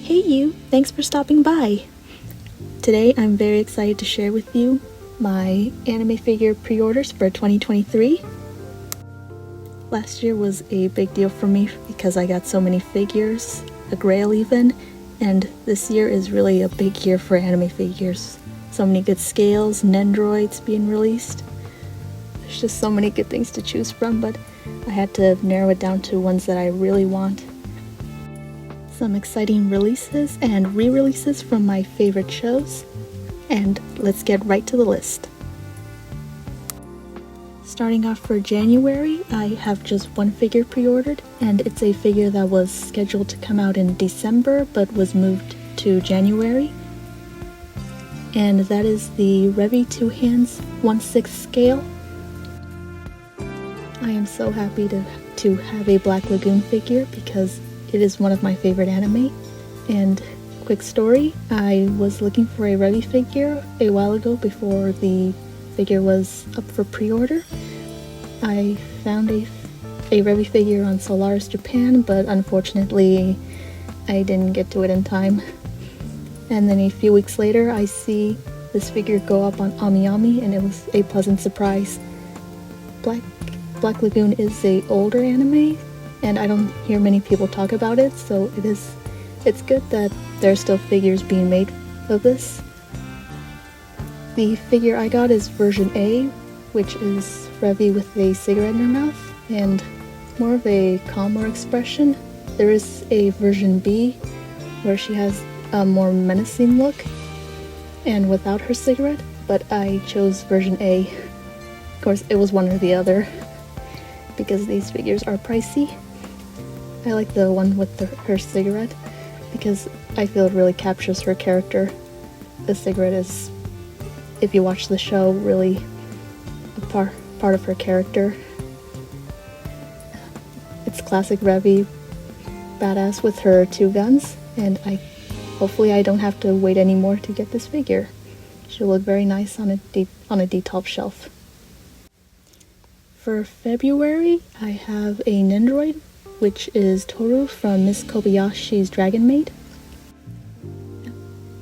Hey you, thanks for stopping by. Today I'm very excited to share with you my anime figure pre-orders for 2023. Last year was a big deal for me because I got so many figures, a grail even, and this year is really a big year for anime figures. So many good scales, Nendroids being released. There's just so many good things to choose from, but I had to narrow it down to ones that I really want. Some exciting releases and re-releases from my favorite shows, and let's get right to the list. Starting off for January, I have just one figure pre-ordered, and it's a figure that was scheduled to come out in December but was moved to January, and that is the Revy 2 Hands 1/6 scale. I am so happy to have a Black Lagoon figure because it is one of my favorite anime. And quick story, I was looking for a Revy figure a while ago before the figure was up for pre-order. I found a Revy figure on Solaris Japan, but unfortunately I didn't get to it in time. And then a few weeks later I see this figure go up on AmiAmi, and it was a pleasant surprise. Black Lagoon is a older anime, and I don't hear many people talk about it, so it's good that there are still figures being made of this. The figure I got is version A, which is Revy with a cigarette in her mouth, and more of a calmer expression. There is a version B, where she has a more menacing look, and without her cigarette, but I chose version A. Of course, it was one or the other, because these figures are pricey. I like the one with her cigarette because I feel it really captures her character. The cigarette is, if you watch the show, really a part of her character. It's classic Revy, badass with her 2 guns, and hopefully I don't have to wait anymore to get this figure. She'll look very nice on a D-top shelf. For February, I have a Nendroid, which is Toru from Miss Kobayashi's Dragon Maid.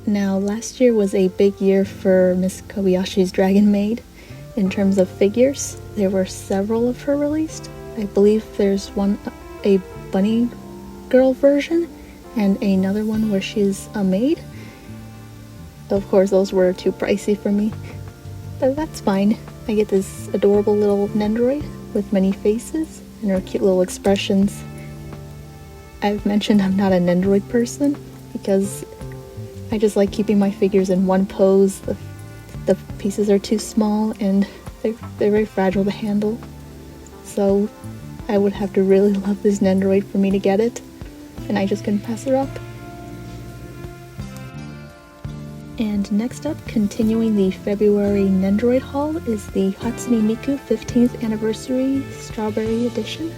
Now, last year was a big year for Miss Kobayashi's Dragon Maid in terms of figures. There were several of her released. I believe there's a bunny girl version, and another one where she's a maid. Of course, those were too pricey for me, but that's fine. I get this adorable little Nendroid with many faces and her cute little expressions. I've mentioned I'm not a Nendroid person because I just like keeping my figures in one pose. The pieces are too small and they're very fragile to handle. So I would have to really love this Nendroid for me to get it, and I just couldn't pass her up. And next up, continuing the February Nendroid haul, is the Hatsune Miku 15th Anniversary Strawberry Edition.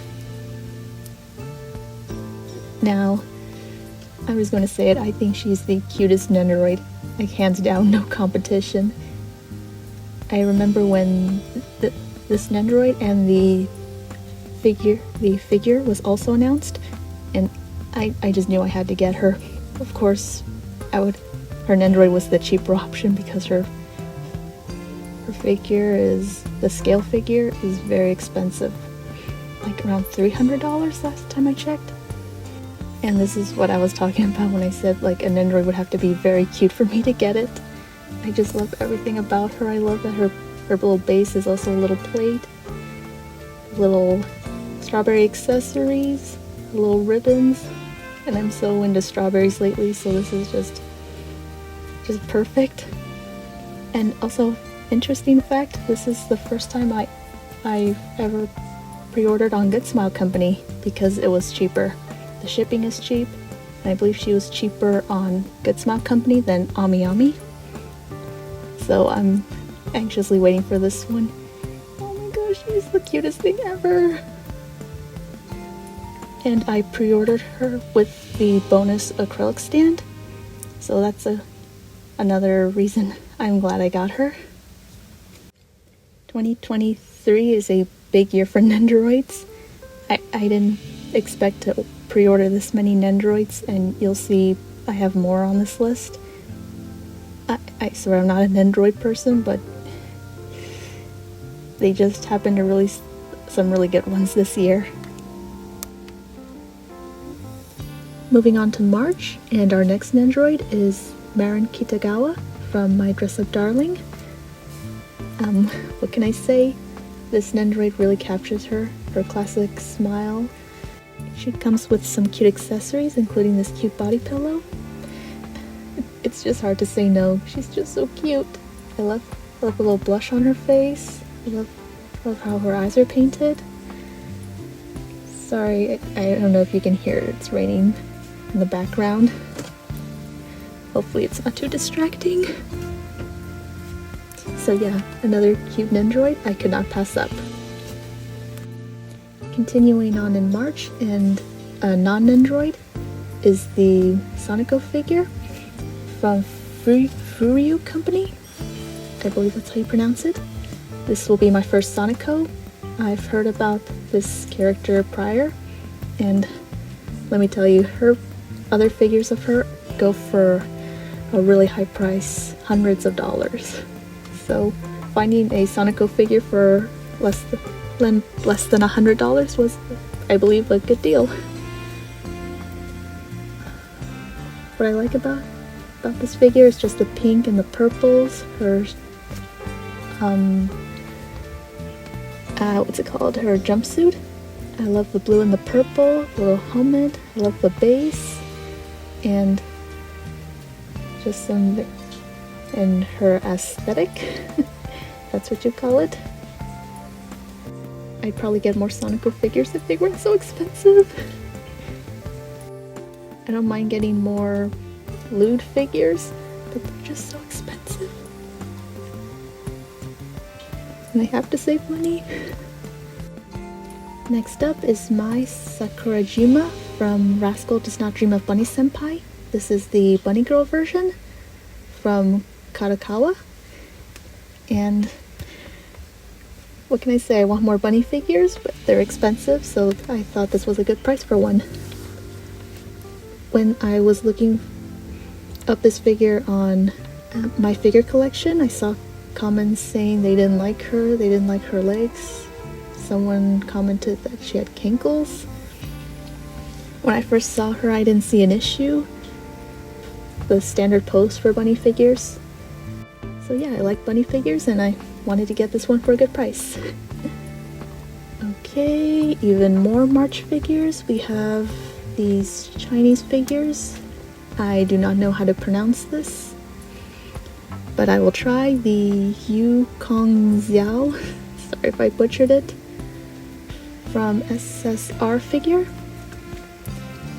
Now, I was going to say it, I think she's the cutest Nendroid. Like, hands down, no competition. I remember when this Nendroid and the figure was also announced, and I just knew I had to get her. Of course, her Nendroid was the cheaper option because her figure the scale figure is very expensive. Like around $300 last time I checked. And this is what I was talking about when I said like a Nendroid would have to be very cute for me to get it. I just love everything about her. I love that her little base is also a little plate, little strawberry accessories, little ribbons, and I'm so into strawberries lately, so this is just perfect. And also, interesting fact, this is the first time I've ever pre-ordered on Good Smile Company because it was cheaper. The shipping is cheap, and I believe she was cheaper on Good Smile Company than AmiAmi. So I'm anxiously waiting for this one. Oh my gosh, she's the cutest thing ever! And I pre-ordered her with the bonus acrylic stand, so that's another reason I'm glad I got her. 2023 is a big year for Nendroids. I didn't expect to pre-order this many Nendroids, and you'll see I have more on this list. I swear I'm not an Android person, but they just happened to release some really good ones this year. Moving on to March, and our next Nendoroid is Marin Kitagawa from My Dress Up Darling. What can I say? This Nendoroid really captures her classic smile. She comes with some cute accessories, including this cute body pillow. It's just hard to say no. She's just so cute. I love a little blush on her face. I love how her eyes are painted. Sorry, I don't know if you can hear it. It's raining in the background. Hopefully it's not too distracting. So yeah, another cute Nendoroid I could not pass up. Continuing on in March, and a non-Nendoroid is the Sonico figure from Furyu Company. I believe that's how you pronounce it. This will be my first Sonico. I've heard about this character prior, and let me tell you, her other figures of her go for a really high price, hundreds of dollars. So finding a Sonico figure for less than $100 was, I believe, a good deal. What I like about this figure is just the pink and the purples. Her what's it called? Her jumpsuit. I love the blue and the purple, the little helmet. I love the base, and just some, and her aesthetic. That's what you call it. I'd probably get more Sonico figures if they weren't so expensive. I don't mind getting more lewd figures, but they're just so expensive. And I have to save money. Next up is my Sakurajima from Rascal Does Not Dream of Bunny Senpai. This is the bunny girl version from Kadokawa. And what can I say? I want more bunny figures, but they're expensive, so I thought this was a good price for one. When I was looking up this figure on MyFigureCollection, I saw comments saying they didn't like her legs. Someone commented that she had kinkles. When I first saw her, I didn't see an issue. The standard pose for bunny figures. So yeah, I like bunny figures and I wanted to get this one for a good price. Okay, even more March figures. We have these Chinese figures. I do not know how to pronounce this, but I will try. The Yu Kong Xiao, sorry if I butchered it, from SSR figure.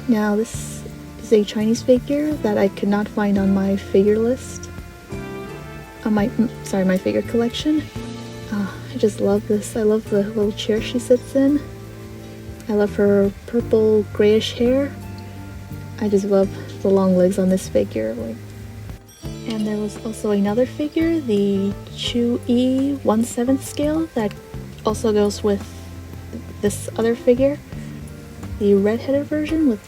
Now this is a Chinese figure that I could not find on my figure list. On my MyFigureCollection. I just love this. I love the little chair she sits in. I love her purple grayish hair. I just love the long legs on this figure. And there was also another figure, the Chu-E 1/7 scale, that also goes with this other figure, the red-headed version with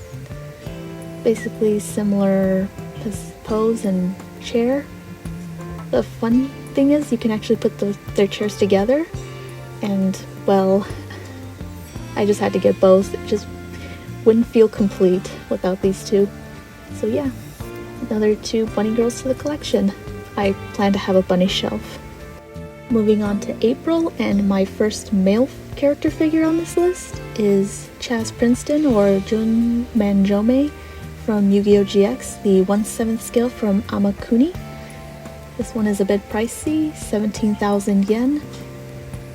basically similar pose and chair. The fun thing is you can actually put their chairs together, and well, I just had to get both. It just wouldn't feel complete without these two. So yeah, another two bunny girls to the collection. I plan to have a bunny shelf. Moving on to April, and my first male character figure on this list is Chaz Princeton, or Jun Manjome, from Yu-Gi-Oh! GX, the 1/7 scale from Amakuni. This one is a bit pricey, 17,000 yen.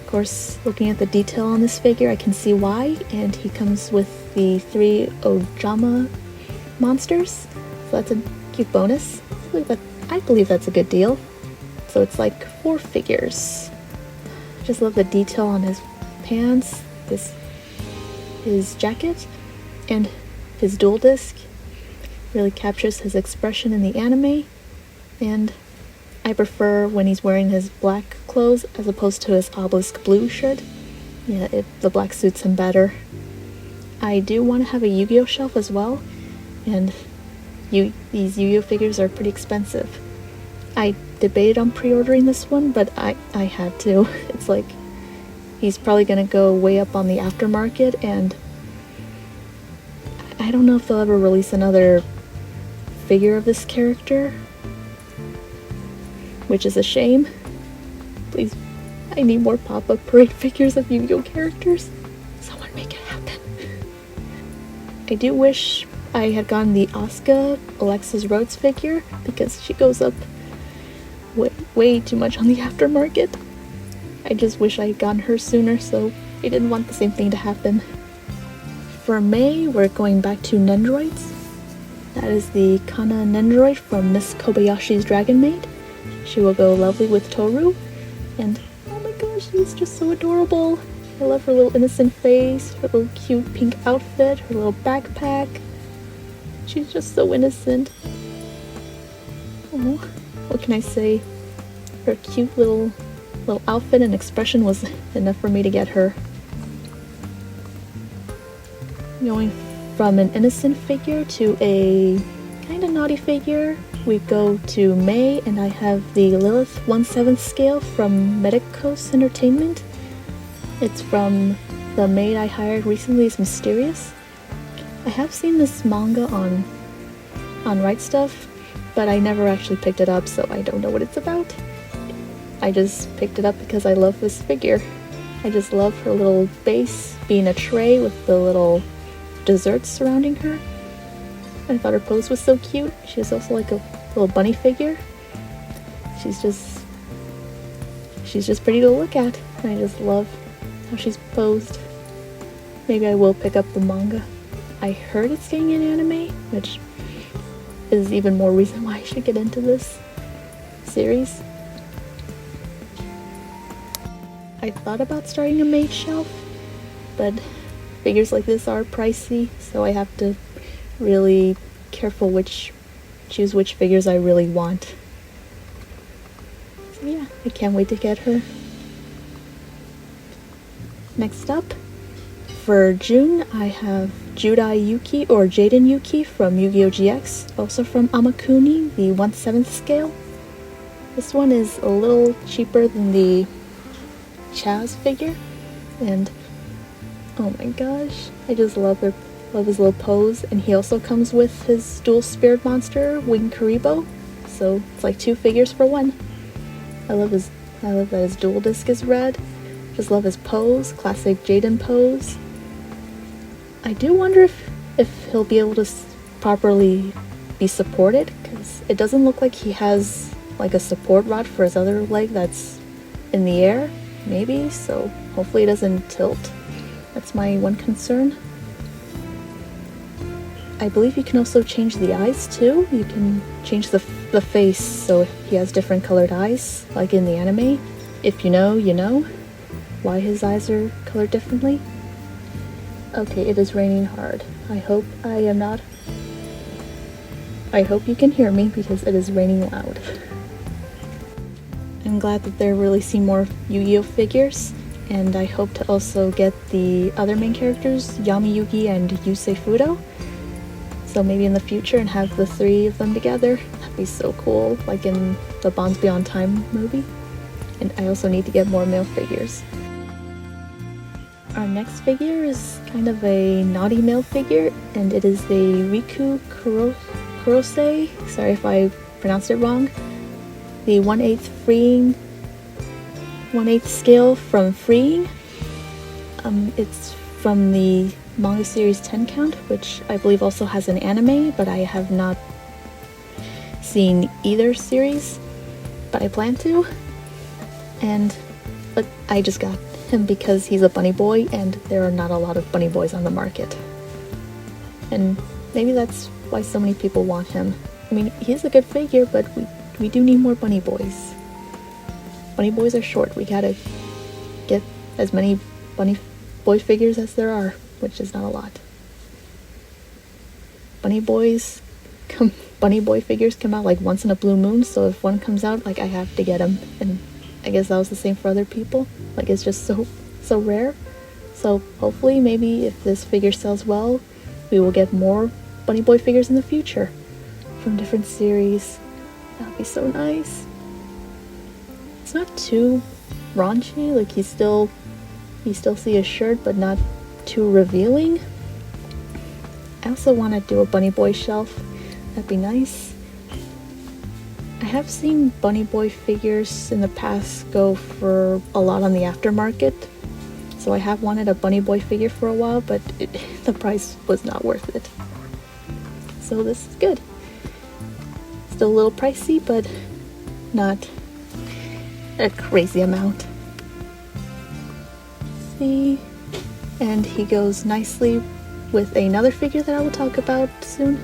Of course, looking at the detail on this figure, I can see why, and he comes with the 3 Ojama monsters, so that's a cute bonus. I believe that's a good deal. So it's like 4 figures. Just love the detail on his pants, his jacket, and his dual disc. Really captures his expression in the anime, and I prefer when he's wearing his black clothes as opposed to his obelisk blue shirt. Yeah, the black suits him better. I do want to have a Yu-Gi-Oh! Shelf as well, and these Yu-Gi-Oh figures are pretty expensive. I debated on pre-ordering this one, but I had to. It's like he's probably gonna go way up on the aftermarket, and I don't know if they'll ever release another figure of this character, which is a shame. Please, I need more pop-up parade figures of Yu-Gi-Oh characters. Someone make it happen. I do wish I had gotten the Asuka Alexis Rhodes figure, because she goes up way too much on the aftermarket. I just wish I had gotten her sooner, so I didn't want the same thing to happen. For May, we're going back to Nendroids. That is the Kana Nendroid from Miss Kobayashi's Dragon Maid. She will go lovely with Toru, and oh my gosh, she's just so adorable. I love her little innocent face, her little cute pink outfit, her little backpack. She's just so innocent. Oh, what can I say? Her cute little outfit and expression was enough for me to get her. Going from an innocent figure to a kind of naughty figure, we go to May, and I have the Lilith 1/7 scale from Medicos Entertainment. It's from the maid I hired recently is Mysterious. I have seen this manga on Right Stuff, but I never actually picked it up, so I don't know what it's about. I just picked it up because I love this figure. I just love her little base being a tray with the little desserts surrounding her. I thought her pose was so cute. She was also like a little bunny figure. She's just pretty to look at, and I just love how she's posed. Maybe I will pick up the manga. I heard it's getting an anime, which is even more reason why I should get into this series. I thought about starting a maid shelf, but figures like this are pricey, so I have to really careful choose which figures I really want. So yeah, I can't wait to get her. Next up, for June, I have Judai Yuki or Jaden Yuki from Yu-Gi-Oh! GX, also from Amakuni, the 1/7 scale. This one is a little cheaper than the Chaz figure, and oh my gosh, I just love his little pose. And he also comes with his dual spirit monster, Wing Karibo, so it's like two figures for one. I love that his dual disc is red. Just love his pose, classic Jaden pose. I do wonder if he'll be able to properly be supported, because it doesn't look like he has like a support rod for his other leg that's in the air, maybe, so hopefully it doesn't tilt. That's my one concern. I believe you can also change the eyes too. You can change the face so he has different colored eyes, like in the anime. If you know, you know why his eyes are colored differently. Okay, it is raining hard. I hope you can hear me, because it is raining loud. I'm glad that they're releasing more Yu-Gi-Oh figures, and I hope to also get the other main characters, Yami Yugi and Yusei Fudo. So maybe in the future and have the three of them together. That'd be so cool, like in the Bonds Beyond Time movie. And I also need to get more male figures. Our next figure is kind of a naughty male figure, and it is the Riku Kurose. Sorry if I pronounced it wrong. The 1/8 scale from Freeing. It's from the manga series 10 count, which I believe also has an anime, but I have not seen either series, but I plan to. But I just got him because he's a bunny boy, and there are not a lot of bunny boys on the market. And maybe that's why so many people want him. I mean, he's a good figure, but we do need more bunny boys. Bunny boys are short. We gotta get as many bunny boy figures as there are, which is not a lot. Bunny boy figures come out like once in a blue moon, so if one comes out, like, I have to get him. And I guess that was the same for other people. Like, it's just so rare. So hopefully, maybe if this figure sells well, we will get more bunny boy figures in the future. from different series. That would be so nice. It's not too raunchy, like you still see his shirt, but not too revealing. I also want to do a Bunny Boy shelf. That'd be nice. I have seen Bunny Boy figures in the past go for a lot on the aftermarket, so I have wanted a Bunny Boy figure for a while, but the price was not worth it. So this is good. Still a little pricey, but not a crazy amount. See, and he goes nicely with another figure that I will talk about soon.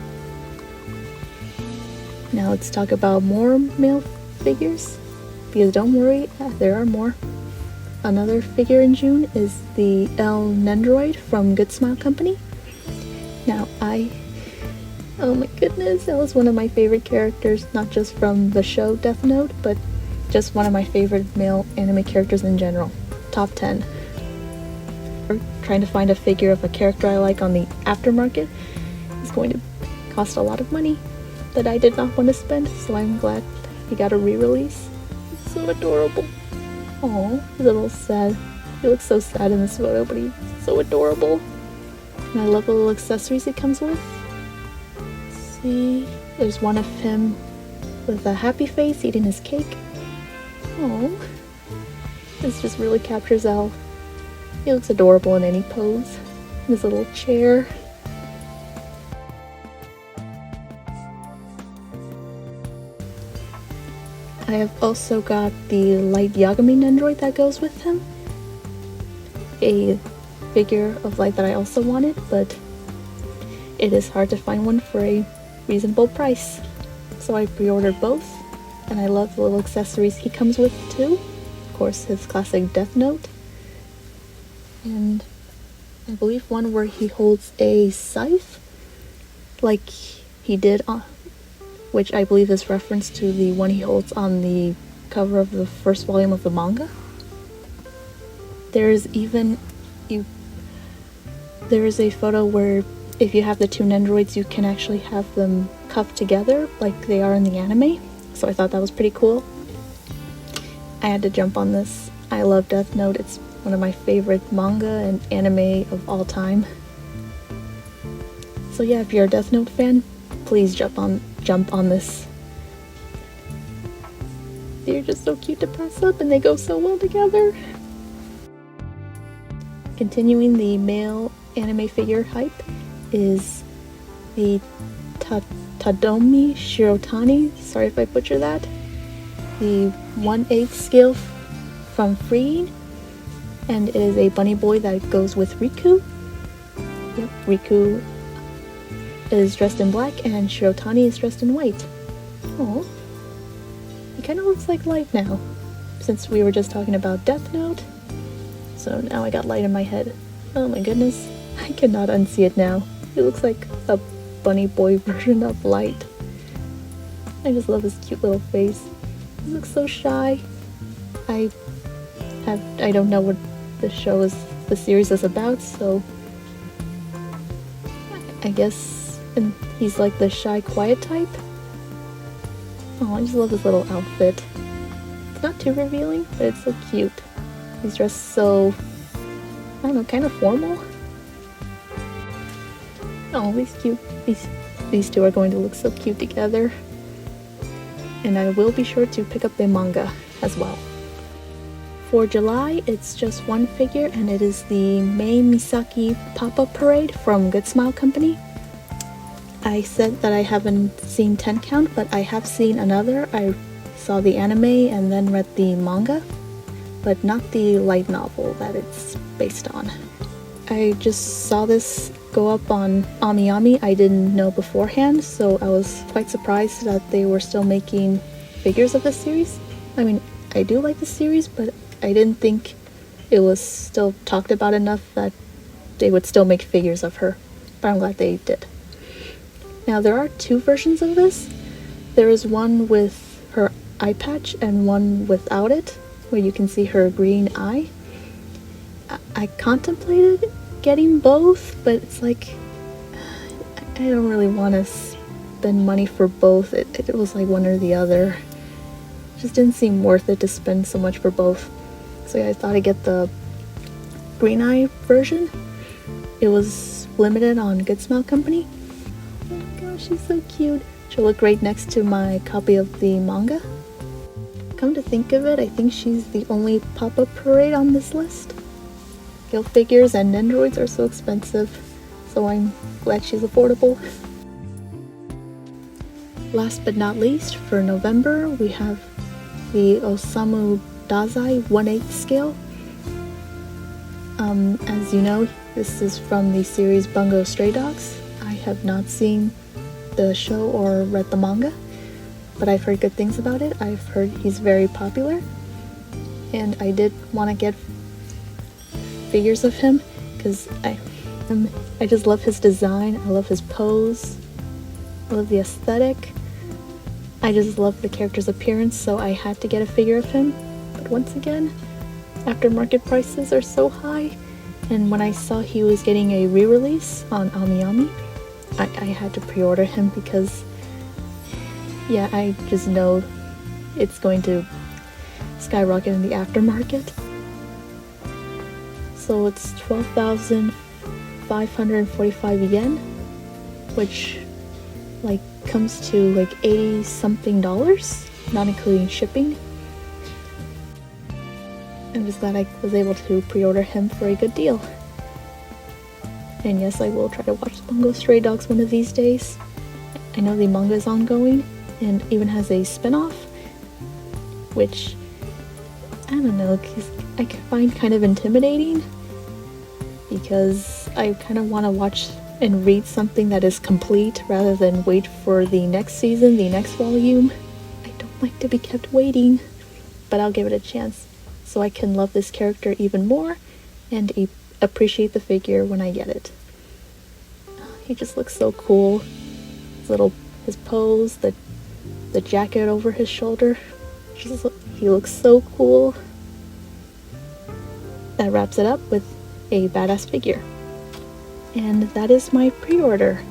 Now let's talk about more male figures, because don't worry, there are more. Another figure in June is the El Nendroid from Good Smile Company. Now oh my goodness, that was one of my favorite characters, not just from the show Death Note, but just one of my favorite male anime characters in general. Top 10. Trying to find a figure of a character I like on the aftermarket is going to cost a lot of money that I did not want to spend, so I'm glad he got a re-release. It's so adorable. Oh, he's a little sad. He looks so sad in this photo, but he's so adorable. And I love the little accessories it comes with. See, there's one of him with a happy face eating his cake. Oh, this just really captures how he looks adorable in any pose. His little chair. I have also got the Light Yagami Nendroid that goes with him. A figure of Light that I also wanted, but it is hard to find one for a reasonable price. So I pre-ordered both, and I love the little accessories he comes with too. Of course, his classic Death Note. And I believe one where he holds a scythe, like he did on, which I believe is reference to the one he holds on the cover of the first volume of the manga. There is a photo where if you have the two Nendroids, you can actually have them cuffed together like they are in the anime. So I thought that was pretty cool. I had to jump on this. I love Death Note. It's one of my favorite manga and anime of all time. So yeah, if you're a Death Note fan, please jump on this. They're just so cute to press up and they go so well together. Continuing the male anime figure hype is the Tadomi Shirotani, sorry if I butcher that, the 1/8 scale from Freeing, and it is a bunny boy that goes with Riku. Yep, Riku is dressed in black and Shirotani is dressed in white. Oh, he kind of looks like Light now, since we were just talking about Death Note. So now I got Light in my head. Oh my goodness, I cannot unsee it now. He looks like a bunny boy version of Light. I just love his cute little face. He looks so shy. I don't know what the series is about, so I guess he's like the shy, quiet type. Oh, I just love his little outfit. It's not too revealing, but it's so cute. He's dressed so, I don't know, kind of formal. Oh, he's cute. These two are going to look so cute together. And I will be sure to pick up the manga as well. For July, it's just one figure, and it is the Mei Misaki Pop-Up Parade from Good Smile Company. I said that I haven't seen 10 Count, but I have seen another. I saw the anime and then read the manga, but not the light novel that it's based on. I just saw this go up on AmiAmi. I didn't know beforehand, so I was quite surprised that they were still making figures of this series. I mean, I do like the series, but I didn't think it was still talked about enough that they would still make figures of her, but I'm glad they did. Now, there are two versions of this. There is one with her eye patch and one without it, where you can see her green eye. I contemplated getting both, but it's like, I don't really want to spend money for both. It was like one or the other. It just didn't seem worth it to spend so much for both. So yeah, I thought I'd get the green eye version. It was limited on Good Smile Company. Oh my gosh, she's so cute. She'll look great next to my copy of the manga. Come to think of it, I think she's the only pop-up parade on this list. Guild figures and Nendoroids are so expensive, so I'm glad she's affordable. Last but not least, for November, we have the Osamu Dazai 1/8 scale. As you know, this is from the series Bungo Stray Dogs. I have not seen the show or read the manga, but I've heard good things about it. I've heard he's very popular, and I did want to get figures of him because I just love his design. I love his pose. I love the aesthetic. I just love the character's appearance, so I had to get a figure of him. But once again, aftermarket prices are so high, and when I saw he was getting a re-release on AmiAmi, I had to pre-order him because, yeah, I just know it's going to skyrocket in the aftermarket. So it's 12,545 yen, which like comes to like 80 something dollars, not including shipping. I'm just glad I was able to pre-order him for a good deal. And yes, I will try to watch Bungo Stray Dogs one of these days. I know the manga is ongoing and even has a spin-off, which I don't know, I find kind of intimidating because I kind of want to watch and read something that is complete rather than wait for the next season, the next volume. I don't like to be kept waiting, but I'll give it a chance so I can love this character even more and appreciate the figure when I get it. He just looks so cool. His pose, the jacket over his shoulder, he looks so cool. That wraps it up with a badass figure. And that is my pre-order.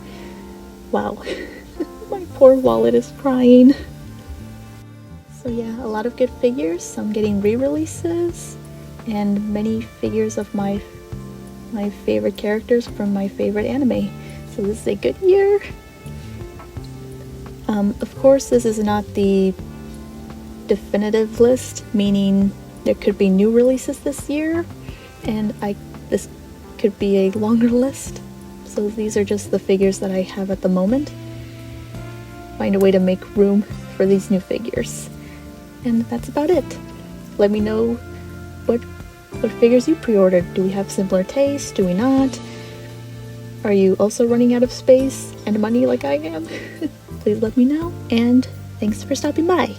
Wow, my poor wallet is crying. So yeah, a lot of good figures, some getting re-releases, and many figures of my favorite characters from my favorite anime. So this is a good year. Of course, this is not the definitive list, meaning there could be new releases this year, and this could be a longer list. So these are just the figures that I have at the moment. Find a way to make room for these new figures. And that's about it. Let me know what figures you pre-ordered. Do we have similar tastes? Do we not? Are you also running out of space and money like I am? Please let me know, and thanks for stopping by.